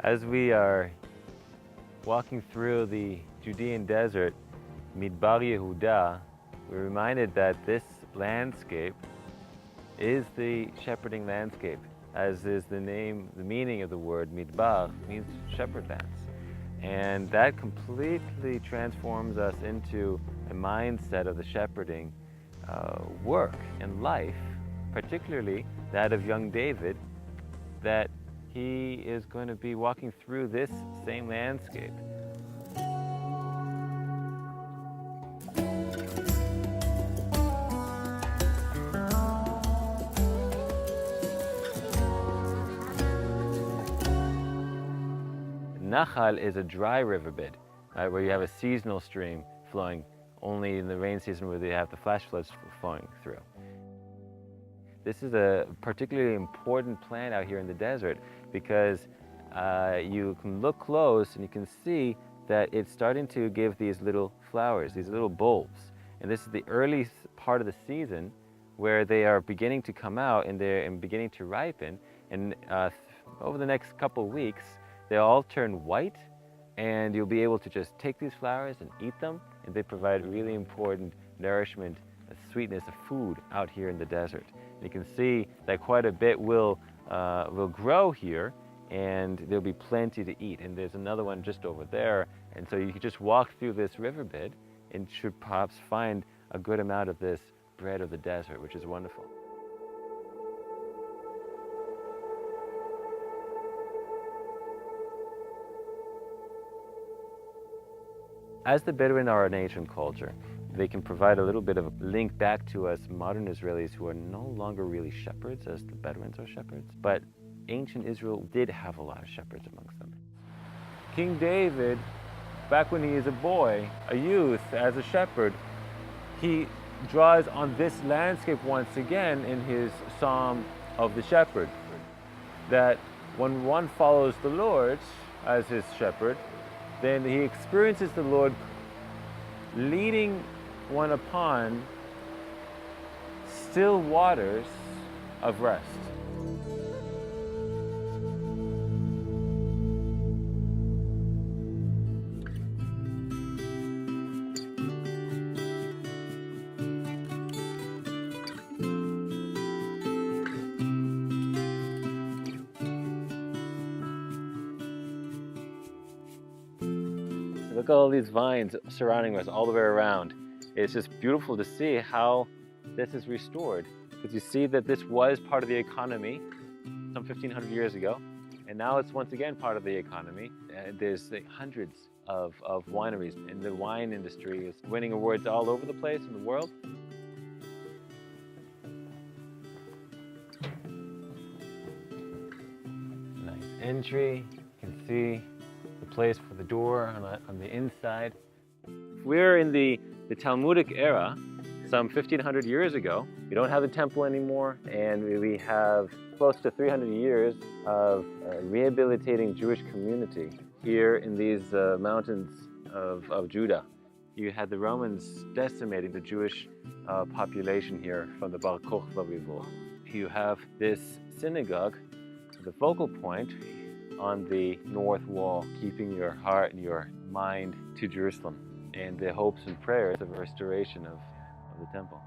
As we are walking through the Judean desert, Midbar Yehuda, we're reminded that this landscape is the shepherding landscape, as is the meaning of the word Midbar means shepherdlands. And that completely transforms us into a mindset of the shepherding work and life, particularly that of young David, that he is going to be walking through this same landscape. Nachal is a dry riverbed, where you have a seasonal stream flowing only in the rain season, where they have the flash floods flowing through. This is a particularly important plant out here in the desert because you can look close and you can see that it's starting to give these little flowers, these little bulbs. And this is the early part of the season where they are beginning to come out and they're beginning to ripen. And over the next couple of weeks, they all turn white, and you'll be able to just take these flowers and eat them, and they provide really important nourishment, sweetness of food out here in the desert. And you can see that quite a bit will grow here, and there'll be plenty to eat. And there's another one just over there, and so you can just walk through this riverbed and should perhaps find a good amount of this bread of the desert, which is wonderful. As the Bedouin are an ancient culture, they can provide a little bit of a link back to us modern Israelis who are no longer really shepherds as the Bedouins are shepherds, but ancient Israel did have a lot of shepherds amongst them. King David, back when he is a boy, a youth, as a shepherd, he draws on this landscape once again in his Psalm of the Shepherd, that when one follows the Lord as his shepherd, then he experiences the Lord leading one upon still waters of rest. Look at all these vines surrounding us all the way around. It's just beautiful to see how this is restored, because you see that this was part of the economy some 1,500 years ago, and now it's once again part of the economy. There's hundreds of wineries, and the wine industry is winning awards all over the place in the world. Nice entry. You can see the place for the door on the inside. We're in the Talmudic era, some 1,500 years ago. We don't have the temple anymore, and we have close to 300 years of rehabilitating Jewish community here in these mountains of Judah. You had the Romans decimating the Jewish population here from the Bar Kokhba revolt. You have this synagogue, the focal point on the north wall, keeping your heart and your mind to Jerusalem and the hopes and prayers of restoration of the temple.